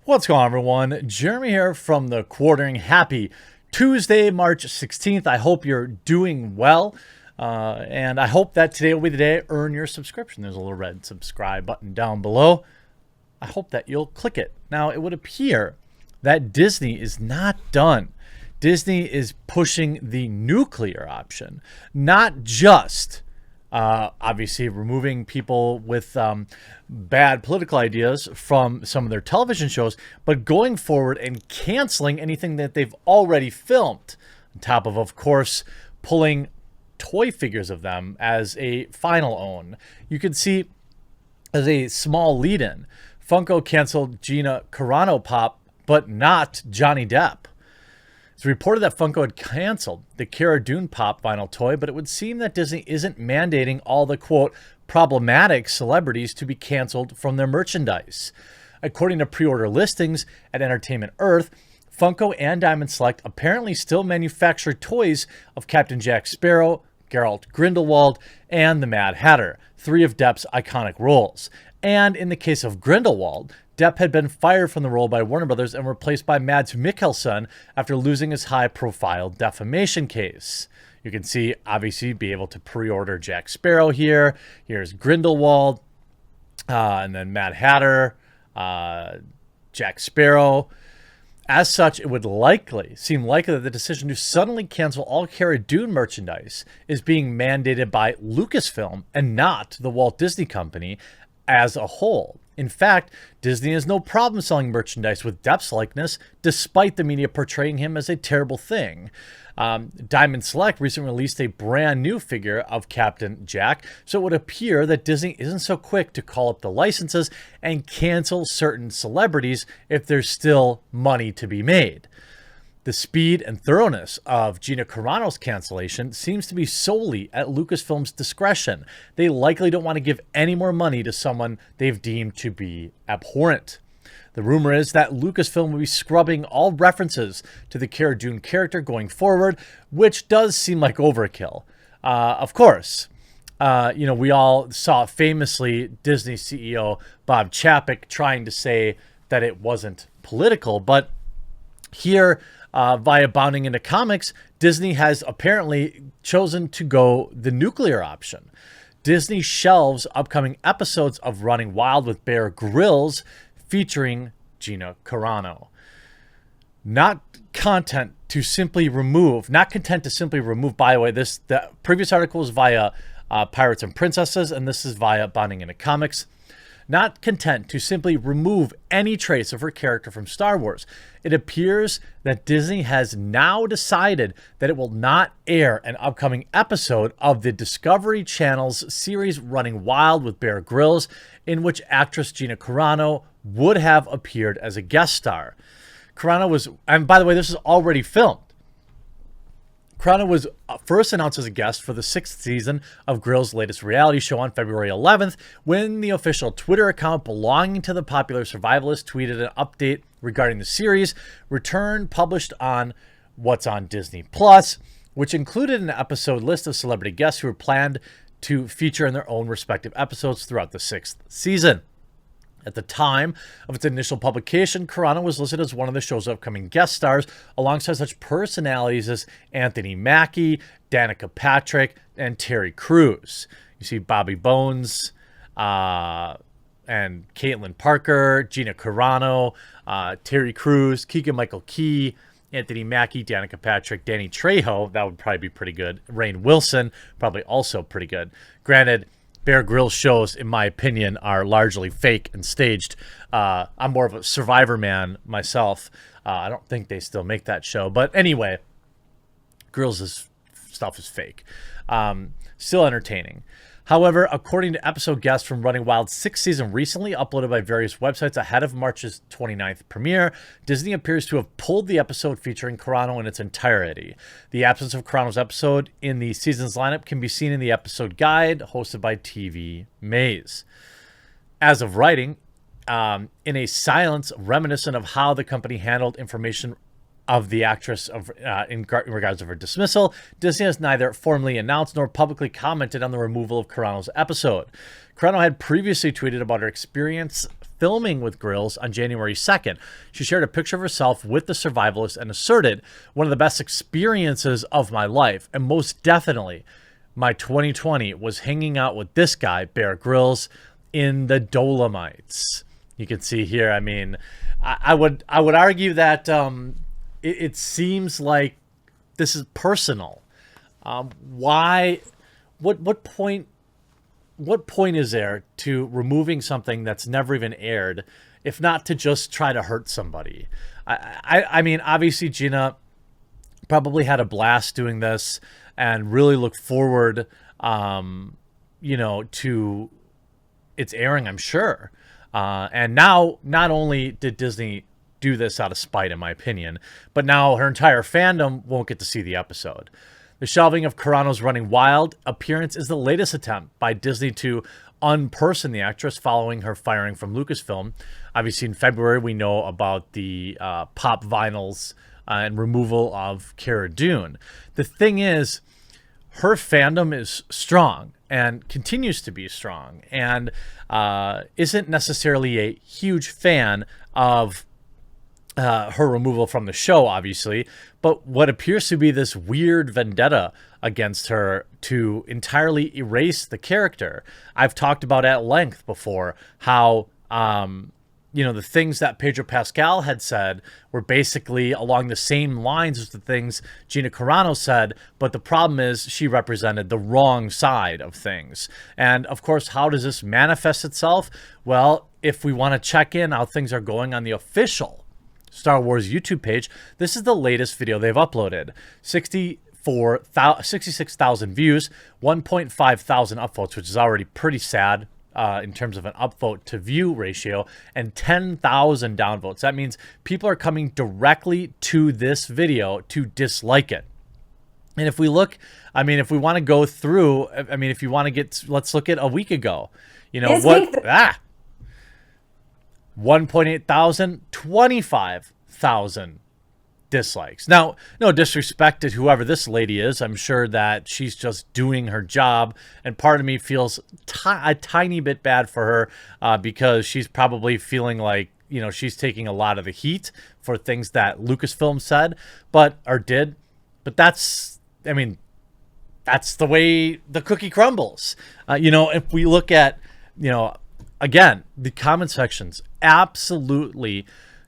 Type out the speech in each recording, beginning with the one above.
What's going on, everyone? Jeremy here from the Quartering. Happy Tuesday, March 16th. I hope you're doing well. And I hope that today will be the day to earn your subscription. There's a little red subscribe button down below. I hope that you'll click it. Now, it would appear that Disney is not done. Disney is pushing the nuclear option, not just obviously removing people with bad political ideas from some of their television shows, but going forward and canceling anything that they've already filmed. On top of course, pulling toy figures of them as a final own. You can see as a small lead-in, Funko canceled Gina Carano Pop, but not Johnny Depp. It's reported that Funko had canceled the Cara Dune Pop vinyl toy, but it would seem that Disney isn't mandating all the, quote, problematic celebrities to be canceled from their merchandise. According to pre-order listings at Entertainment Earth, Funko and Diamond Select apparently still manufacture toys of Captain Jack Sparrow, Geralt Grindelwald, and the Mad Hatter, three of Depp's iconic roles. And in the case of Grindelwald, Depp had been fired from the role by Warner Brothers and replaced by Mads Mikkelsen after losing his high-profile defamation case. You can see, obviously, be able to pre-order Jack Sparrow here. Here's Grindelwald, and then Mad Hatter, Jack Sparrow. As such, it would seem likely that the decision to suddenly cancel all Cara Dune merchandise is being mandated by Lucasfilm and not the Walt Disney Company as a whole. In fact, Disney has no problem selling merchandise with Depp's likeness, despite the media portraying him as a terrible thing. Diamond Select recently released a brand new figure of Captain Jack, so it would appear that Disney isn't so quick to call up the licenses and cancel certain celebrities if there's still money to be made. The speed and thoroughness of Gina Carano's cancellation seems to be solely at Lucasfilm's discretion. They likely don't want to give any more money to someone they've deemed to be abhorrent. The rumor is that Lucasfilm will be scrubbing all references to the Cara Dune character going forward, which does seem like overkill. Of course, we all saw famously Disney CEO Bob Chapek trying to say that it wasn't political, but here, via bounding into comics, Disney has apparently chosen to go the nuclear option. Disney shelves upcoming episodes of Running Wild with Bear Grylls featuring Gina Carano. Not content to simply remove, by the way, the previous article was via Pirates and Princesses, and this is via bounding into comics. Not content to simply remove any trace of her character from Star Wars, it appears that Disney has now decided that it will not air an upcoming episode of the Discovery Channel's series Running Wild with Bear Grylls, in which actress Gina Carano would have appeared as a guest star. Carano was, and by the way, this is already filmed. Carano was first announced as a guest for the 6th season of Grylls' latest reality show on February 11th, when the official Twitter account belonging to the popular survivalist tweeted an update regarding the series, return published on What's on Disney Plus, which included an episode list of celebrity guests who were planned to feature in their own respective episodes throughout the 6th season. At the time of its initial publication, Carano was listed as one of the show's upcoming guest stars, alongside such personalities as Anthony Mackie, Danica Patrick, and Terry Crews. You see Bobby Bones and Caitlin Parker, Gina Carano, Terry Crews, Keegan-Michael Key, Anthony Mackie, Danica Patrick, Danny Trejo. That would probably be pretty good. Rainn Wilson, probably also pretty good. Granted, Bear Grylls shows, in my opinion, are largely fake and staged. I'm more of a Survivor man myself. I don't think they still make that show. But anyway, Grylls' stuff is fake. Still entertaining. However, according to episode guests from Running Wild's 6th season recently uploaded by various websites ahead of March's 29th premiere, Disney appears to have pulled the episode featuring Carano in its entirety. The absence of Carano's episode in the season's lineup can be seen in the episode guide hosted by TV Maze. As of writing, in a silence reminiscent of how the company handled information of the actress in regards to her dismissal, Disney has neither formally announced nor publicly commented on the removal of Carano's episode. Carano had previously tweeted about her experience filming with Grylls on January 2nd. She shared a picture of herself with the survivalist and asserted, "One of the best experiences of my life, and most definitely my 2020 was hanging out with this guy, Bear Grylls, in the Dolomites." You can see here, I mean, I would argue that it seems like this is personal. Why? What point is there to removing something that's never even aired, if not to just try to hurt somebody? I mean, obviously Gina probably had a blast doing this and really look forward, to its airing, I'm sure. And now, not only did Disney do this out of spite, in my opinion, but now her entire fandom won't get to see the episode. The shelving of Carano's Running Wild appearance is the latest attempt by Disney to unperson the actress following her firing from Lucasfilm. Obviously, in February, we know about the pop vinyls and removal of Cara Dune. The thing is, her fandom is strong and continues to be strong, and isn't necessarily a huge fan of her removal from the show, obviously, but what appears to be this weird vendetta against her to entirely erase the character. I've talked about at length before how, the things that Pedro Pascal had said were basically along the same lines as the things Gina Carano said, but the problem is she represented the wrong side of things. And of course, how does this manifest itself? Well, if we want to check in how things are going on the official Star Wars YouTube page, this is the latest video they've uploaded. 66,000 views, 1.5 thousand upvotes, which is already pretty sad in terms of an upvote to view ratio, and 10,000 downvotes. That means people are coming directly to this video to dislike it. And if we look, if we want to go through, if you want to let's look at a week ago. 1.8 thousand, 25,000 dislikes. Now, no disrespect to whoever this lady is. I'm sure that she's just doing her job, and part of me feels a tiny bit bad for her because she's probably feeling like, she's taking a lot of the heat for things that Lucasfilm said, or did. But that's the way the cookie crumbles. If we look at, again, the comment sections absolutely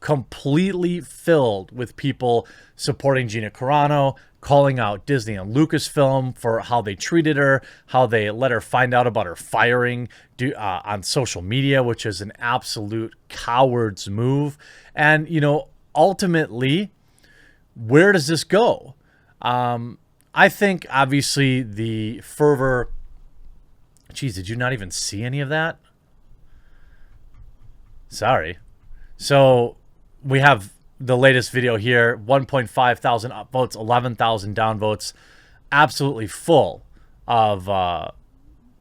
completely filled with people supporting Gina Carano, calling out Disney and Lucasfilm for how they treated her, how they let her find out about her firing on social media, which is an absolute coward's move. And, ultimately, where does this go? I think, obviously, the fervor... Geez, did you not even see any of that? Sorry. So we have the latest video here, 1.5 thousand upvotes, 11,000 downvotes, absolutely full of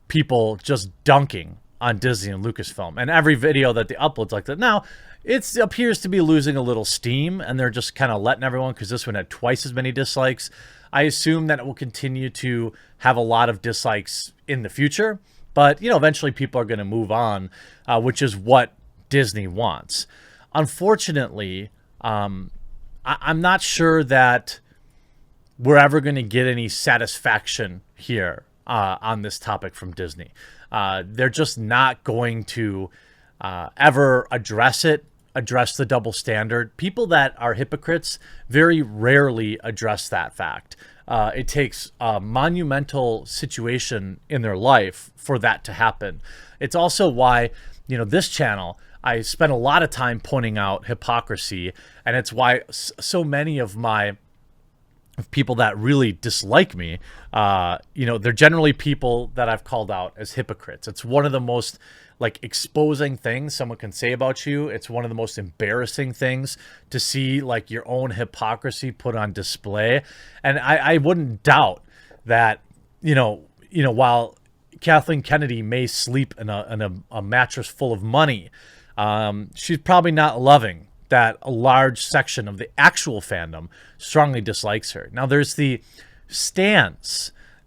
people just dunking on Disney and Lucasfilm. And every video that they upload's like that. Now, it appears to be losing a little steam, and they're just kind of letting everyone, because this one had twice as many dislikes. I assume that it will continue to have a lot of dislikes in the future, but, eventually people are going to move on, which is what Disney wants. Unfortunately, I'm not sure that we're ever going to get any satisfaction here on this topic from Disney. They're just not going to ever address the double standard. People that are hypocrites very rarely address that fact. It takes a monumental situation in their life for that to happen. It's also why, this channel, I spent a lot of time pointing out hypocrisy, and it's why so many of people that really dislike me, they're generally people that I've called out as hypocrites. It's one of the most exposing things someone can say about you. It's one of the most embarrassing things to see your own hypocrisy put on display. And I wouldn't doubt that, while Kathleen Kennedy may sleep in a mattress full of money, she's probably not loving that a large section of the actual fandom strongly dislikes her. Now, there's the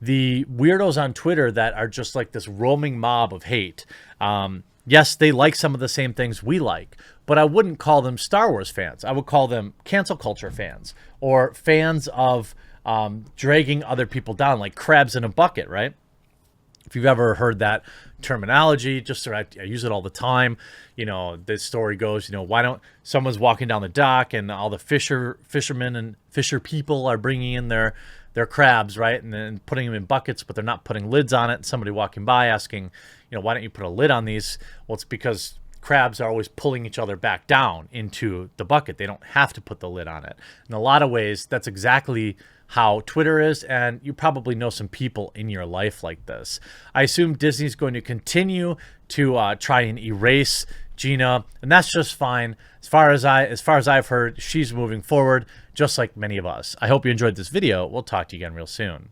the weirdos on Twitter that are just like this roaming mob of hate. Yes, they like some of the same things we like, but I wouldn't call them Star Wars fans. I would call them cancel culture fans, or fans of dragging other people down, like crabs in a bucket, right? If you've ever heard that terminology, just I use it all the time. You know, this story goes, you know, why don't someone's walking down the dock and all the fishermen and fisher people are bringing in their crabs, right? And then putting them in buckets, but they're not putting lids on it. And somebody walking by asking, you know, why don't you put a lid on these? Well, it's because crabs are always pulling each other back down into the bucket. They don't have to put the lid on it. In a lot of ways, that's exactly how Twitter is, and you probably know some people in your life like this. I assume Disney's going to continue to try and erase Gina, and that's just fine. As far as I've heard, she's moving forward, just like many of us. I hope you enjoyed this video. We'll talk to you again real soon.